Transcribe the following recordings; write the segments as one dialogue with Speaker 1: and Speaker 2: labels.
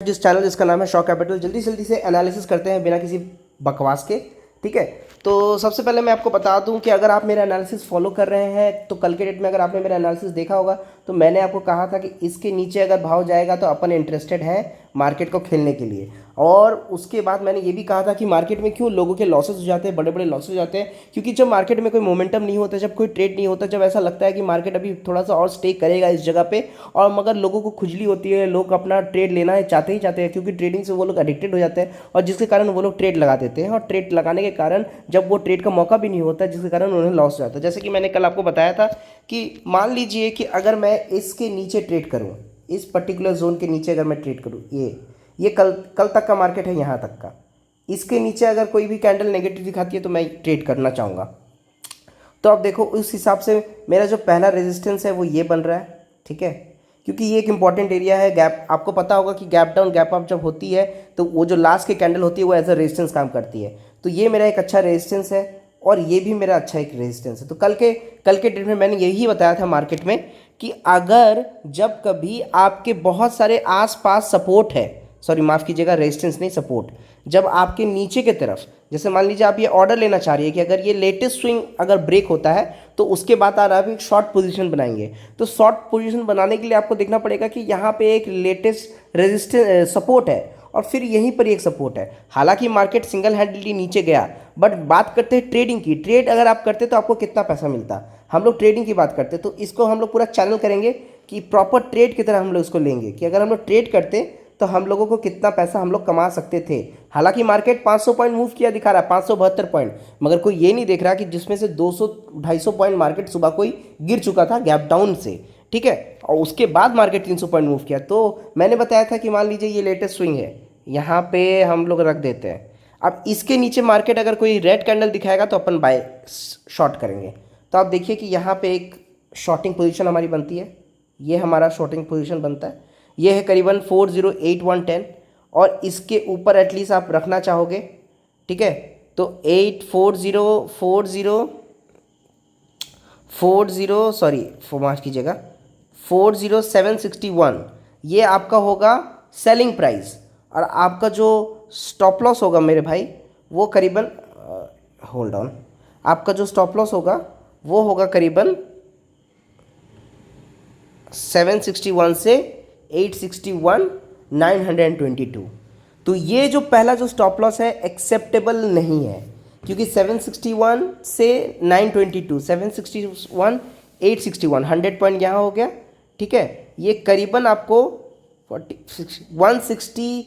Speaker 1: जिस चैनल जिसका नाम है शॉक कैपिटल, जल्दी जल्दी से एनालिसिस करते हैं बिना किसी बकवास के। ठीक है, तो सबसे पहले मैं आपको बता दूं कि अगर आप मेरा एनालिसिस फॉलो कर रहे हैं तो कल के डेट में अगर आपने मेरा एनालिसिस देखा होगा तो मैंने आपको कहा था कि इसके नीचे अगर भाव जाएगा तो अपन इंटरेस्टेड हैं मार्केट को खेलने के लिए। और उसके बाद मैंने ये भी कहा था कि मार्केट में क्यों लोगों के लॉसेस हो जाते हैं, बड़े बड़े लॉसेस हो जाते हैं, क्योंकि जब मार्केट में कोई मोमेंटम नहीं होता, जब कोई ट्रेड नहीं होता, जब ऐसा लगता है कि मार्केट अभी थोड़ा सा और स्टे करेगा इस जगह पे, और मगर लोगों को खुजली होती है, लोग अपना ट्रेड लेना है चाहते ही चाहते हैं, क्योंकि ट्रेडिंग से वो लोग एडिक्टेड हो जाते हैं और जिसके कारण वो लोग ट्रेड लगा देते हैं। और ट्रेड लगाने के कारण जब वो ट्रेड का मौका भी नहीं होता, जिसके कारण उन्हें लॉस हो जाता है। जैसे कि मैंने कल आपको बताया था कि मान लीजिए कि अगर मैं इसके नीचे ट्रेड करूँ, इस पर्टिकुलर जोन के नीचे अगर मैं ट्रेड करूँ, ये कल कल तक का मार्केट है, यहाँ तक का, इसके नीचे अगर कोई भी कैंडल नेगेटिव दिखाती है तो मैं ट्रेड करना चाहूँगा। तो अब देखो उस हिसाब से मेरा जो पहला रेजिस्टेंस है वो ये बन रहा है। ठीक है, क्योंकि ये एक इंपॉर्टेंट एरिया है। गैप, आपको पता होगा कि गैप डाउन गैप अप जब होती है तो वो जो लास्ट की कैंडल होती है वो एज अ रेजिस्टेंस काम करती है। तो ये मेरा एक अच्छा रेजिस्टेंस है और ये भी मेरा अच्छा एक रेजिस्टेंस है। तो कल के डेट में मैंने यही बताया था मार्केट में कि अगर जब कभी आपके बहुत सारे आसपास सपोर्ट है, सॉरी माफ़ कीजिएगा, रेजिस्टेंस नहीं सपोर्ट, जब आपके नीचे की तरफ, जैसे मान लीजिए आप ये ऑर्डर लेना चाह रही है कि अगर ये लेटेस्ट स्विंग अगर ब्रेक होता है तो उसके बाद आप एक शॉर्ट पोजीशन बनाएंगे। तो शॉर्ट पोजीशन बनाने के लिए आपको देखना पड़ेगा कि यहाँ पे एक लेटेस्ट रेजिस्टेंस सपोर्ट है और फिर यहीं पर एक सपोर्ट है। हालांकि मार्केट सिंगल हैंडली नीचे गया, बट बात करते हैं ट्रेडिंग की। ट्रेड अगर आप करते तो आपको कितना पैसा मिलता, हम लोग ट्रेडिंग की बात करते तो इसको हम लोग पूरा चैनल करेंगे कि प्रॉपर ट्रेड की तरह हम लोग इसको लेंगे कि अगर हम लोग ट्रेड करते तो हम लोगों को कितना पैसा हम लोग कमा सकते थे। हालांकि मार्केट 500 पॉइंट मूव किया दिखा रहा है, 572 पॉइंट, मगर कोई ये नहीं देख रहा कि जिसमें से 200-250 पॉइंट मार्केट सुबह कोई गिर चुका था गैप डाउन से। ठीक है, और उसके बाद मार्केट 300 पॉइंट मूव किया। तो मैंने बताया था कि मान लीजिए ये लेटेस्ट स्विंग है, यहाँ पे हम लोग रख देते हैं। अब इसके नीचे मार्केट अगर कोई रेड कैंडल दिखाएगा तो अपन बाय शॉर्ट करेंगे। तो आप देखिए कि यहाँ पे एक शॉर्टिंग पोजीशन हमारी बनती है, ये हमारा शॉर्टिंग पोजीशन बनता है, ये है करीबन 408110 और इसके ऊपर एटलीस्ट आप रखना चाहोगे। ठीक है, तो 840 सॉरी माफ़ कीजिएगा 40761 ये आपका होगा सेलिंग प्राइस, और आपका जो स्टॉप लॉस होगा मेरे भाई वो करीबन होल्ड ऑन, आपका जो स्टॉप लॉस होगा वो होगा करीबन 761 से 861 922। तो ये जो पहला जो स्टॉप लॉस है एक्सेप्टेबल नहीं है, क्योंकि 761 से 922, 761 861 100 पॉइंट यहाँ हो गया। ठीक है, ये करीबन आपको 160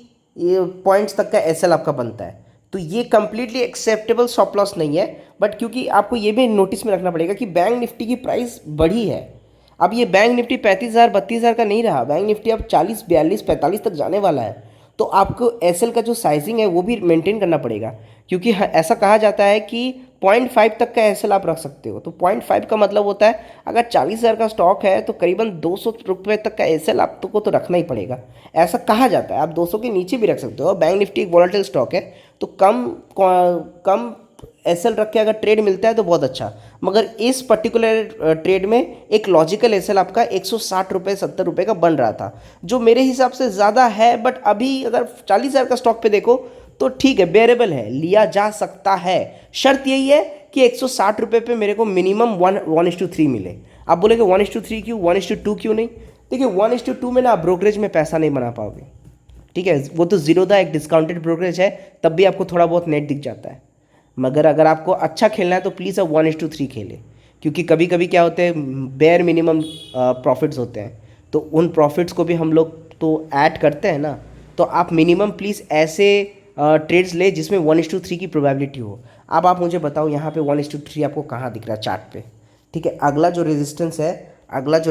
Speaker 1: पॉइंट्स तक का एसएल आपका बनता है। तो ये कंप्लीटली एक्सेप्टेबल स्टॉप लॉस नहीं है। बट क्योंकि आपको ये भी नोटिस में रखना पड़ेगा कि बैंक निफ्टी की प्राइस बढ़ी है। अब ये बैंक निफ्टी 35,000 32,000 का नहीं रहा, बैंक निफ्टी अब 40 42 45 तक जाने वाला है। तो आपको एसएल का जो साइजिंग है वो भी मेंटेन करना पड़ेगा, क्योंकि ऐसा कहा जाता है कि 0.5 तक का एसएल आप रख सकते हो। तो 0.5 का मतलब होता है अगर 40,000 का स्टॉक है तो करीबन 200 रुपये तक का एसएल आपको तो रखना ही पड़ेगा, ऐसा कहा जाता है। आप 200 के नीचे भी रख सकते हो। बैंक निफ्टी एक वॉलेटाइल स्टॉक है, तो कम एसएल रख के अगर ट्रेड मिलता है तो बहुत अच्छा। मगर इस पर्टिकुलर ट्रेड में एक लॉजिकल एसएल आपका 160 रुपये 70 रुपये का बन रहा था, जो मेरे हिसाब से ज़्यादा है। बट अभी अगर 40,000 का स्टॉक पे देखो तो ठीक है, बेरेबल है, लिया जा सकता है। शर्त यही है कि 160 रुपये पे मेरे को मिनिमम 1:3 मिले। आप बोलेंगे 1:3 क्यों, 1:2 क्यों नहीं? देखिए 1:2 में ना आप ब्रोकरेज में पैसा नहीं बना पाओगे। ठीक है, वो तो ज़ीरोधा एक डिस्काउंटेड ब्रोकरेज है, तब भी आपको थोड़ा बहुत नेट दिख जाता है। मगर अगर आपको अच्छा खेलना है तो प्लीज़ अब 1:3 खेलें, क्योंकि कभी कभी क्या होते हैं बेयर मिनिमम प्रॉफिट्स होते हैं, तो उन प्रॉफिट्स को भी हम लोग तो ऐड करते हैं ना। तो आप मिनिमम प्लीज़ ऐसे ट्रेड्स ले जिसमें 1:3 की प्रोबेबिलिटी हो। अब आप मुझे बताओ यहाँ पे 1:3 आपको कहाँ दिख रहा है चार्ट पे? ठीक है, अगला जो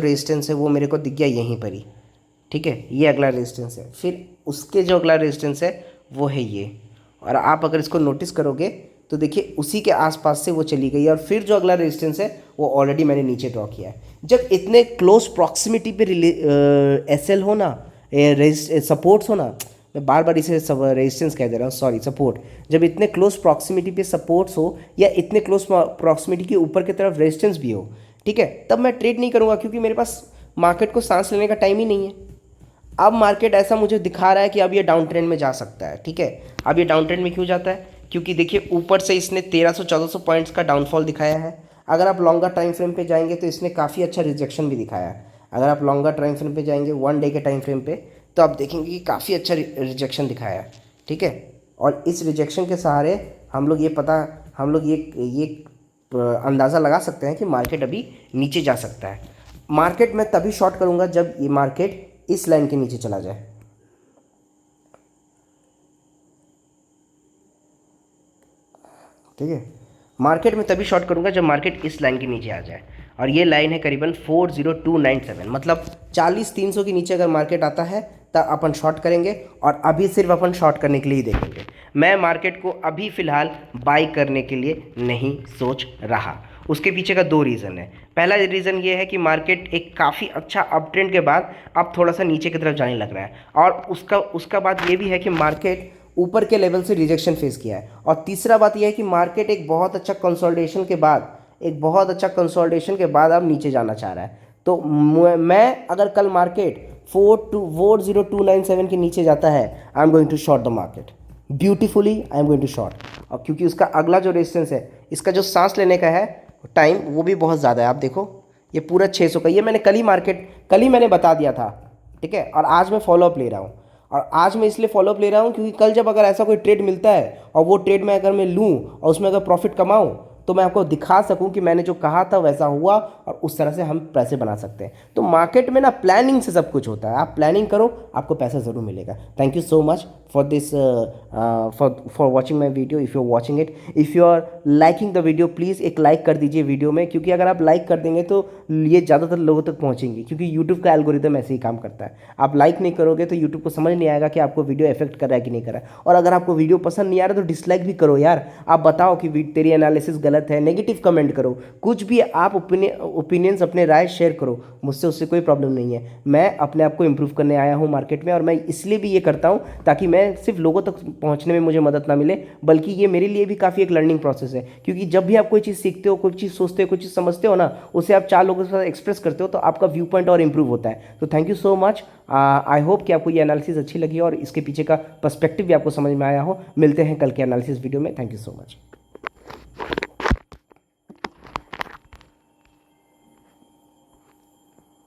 Speaker 1: रेजिस्टेंस है वो मेरे को दिख गया यहीं पर ही। ठीक है, ये अगला रेजिस्टेंस है, फिर उसके जो अगला रेजिस्टेंस है वो है ये, और आप अगर इसको नोटिस करोगे तो देखिए उसी के आसपास से वो चली गई, और फिर जो अगला रेजिस्टेंस है वो ऑलरेडी मैंने नीचे ड्रॉ किया है। जब इतने क्लोज प्रॉक्सिमिटी पे एसएल हो ना, सपोर्ट्स हो ना, मैं बार बार इसे रेजिस्टेंस कह दे रहा हूँ, सॉरी सपोर्ट, जब इतने क्लोज प्रॉक्सिमिटी पे सपोर्ट्स हो या इतने क्लोज प्रॉक्सिमिटी के ऊपर की तरफ रेजिस्टेंस भी हो, ठीक है, तब मैं ट्रेड नहीं करूँगा, क्योंकि मेरे पास मार्केट को सांस लेने का टाइम ही नहीं है। अब मार्केट ऐसा मुझे दिखा रहा है कि अब ये डाउन ट्रेंड में जा सकता है, ठीक है। अब ये डाउन ट्रेंड में क्यों जाता है, क्योंकि देखिए ऊपर से इसने 1300-1400 पॉइंट्स का डाउनफॉल दिखाया है। अगर आप लॉन्गर टाइम फ्रेम पे जाएंगे तो इसने काफ़ी अच्छा रिजेक्शन भी दिखाया है। अगर आप लॉन्गर टाइम फ्रेम पे जाएंगे 1 डे के टाइम फ्रेम पे, तो आप देखेंगे कि काफ़ी अच्छा रिजेक्शन दिखाया है, ठीक है। और इस रिजेक्शन के सहारे हम लोग ये अंदाज़ा लगा सकते हैं कि मार्केट अभी नीचे जा सकता है। मार्केट में तभी शॉर्ट करूंगा जब ये मार्केट इस लाइन के नीचे चला जाए, ठीक है। मार्केट में तभी शॉर्ट करूंगा जब मार्केट इस लाइन के नीचे आ जाए, और ये लाइन है करीबन 40297, मतलब 40-300 के नीचे अगर मार्केट आता है तब अपन शॉर्ट करेंगे, और अभी सिर्फ अपन शॉर्ट करने के लिए ही देखेंगे। मैं मार्केट को अभी फ़िलहाल बाई करने के लिए नहीं सोच रहा। उसके पीछे का 2 रीज़न है। पहला रीज़न ये है कि मार्केट एक काफ़ी अच्छा अप ट्रेंड के बाद अब थोड़ा सा नीचे की तरफ जाने लग रहा है, और उसका बात ये भी है कि मार्केट ऊपर के लेवल से रिजेक्शन फेस किया है। और तीसरा बात यह है कि मार्केट एक बहुत अच्छा कंसोलिडेशन के बाद अब नीचे जाना चाह रहा है। तो मैं अगर कल मार्केट 40297 के नीचे जाता है, I am going to short the market beautifully, I am going to short. और क्योंकि उसका अगला जो रेजिस्टेंस है, इसका जो सांस लेने का है टाइम, वो भी बहुत ज़्यादा है। आप देखो ये पूरा 600 का, ये मैंने कल ही मैंने बता दिया था, ठीक है। और आज मैं फॉलोअप ले रहा हूँ, और आज मैं इसलिए फॉलोअप ले रहा हूँ क्योंकि कल जब अगर ऐसा कोई ट्रेड मिलता है और वो ट्रेड में अगर मैं लूँ और उसमें अगर प्रॉफिट कमाऊँ, तो मैं आपको दिखा सकूं कि मैंने जो कहा था वैसा हुआ, और उस तरह से हम पैसे बना सकते हैं। तो मार्केट में ना प्लानिंग से सब कुछ होता है। आप प्लानिंग करो, आपको पैसा ज़रूर मिलेगा। Thank you so much for this for watching my video. If you are watching it, if you are liking the video, please एक लाइक कर दीजिए वीडियो में, क्योंकि अगर आप लाइक कर देंगे तो ये ज़्यादातर लोगों तक पहुँचेंगी, क्योंकि यूट्यूब का एल्गोरिदम ऐसे ही काम करता है। आप लाइक नहीं करोगे तो यूट्यूब को समझ नहीं आएगा कि आपको वीडियो इफेक्ट कर रहा है कि नहीं कर रहा है। और अगर आपको वीडियो पसंद नहीं आ रहा तो डिसलाइक भी करो यार। आप बताओ कि तेरी एनालिसिस गलत है, नेगेटिव कमेंट करो, कुछ भी आप ओपिनियंस अपने राय शेयर करो, मुझसे उससे कोई प्रॉब्लम नहीं है। मैं अपने आप को इम्प्रूव करने आया हूँ मार्केट में, और मैं इसलिए भी ये करता हूँ ताकि मैं सिर्फ लोगों तक पहुँचने में मुझे मदद ना मिले, बल्कि ये मेरे लिए भी काफ़ी एक लर्निंग प्रोसेस है। क्योंकि जब भी आप कोई चीज़ सीखते हो, कोई चीज़ सोचते हो, कोई चीज़ समझते हो ना, उसे आप 4 लोगों के साथ एक्सप्रेस करते हो, तो आपका व्यू पॉइंट और इंप्रूव होता है। तो thank you so much. I hope कि आपको ये एनालिसिस अच्छी लगी और इसके पीछे का पर्सपेक्टिव भी आपको समझ में आया हो। मिलते हैं कल के एनालिसिस वीडियो में। Thank you so much.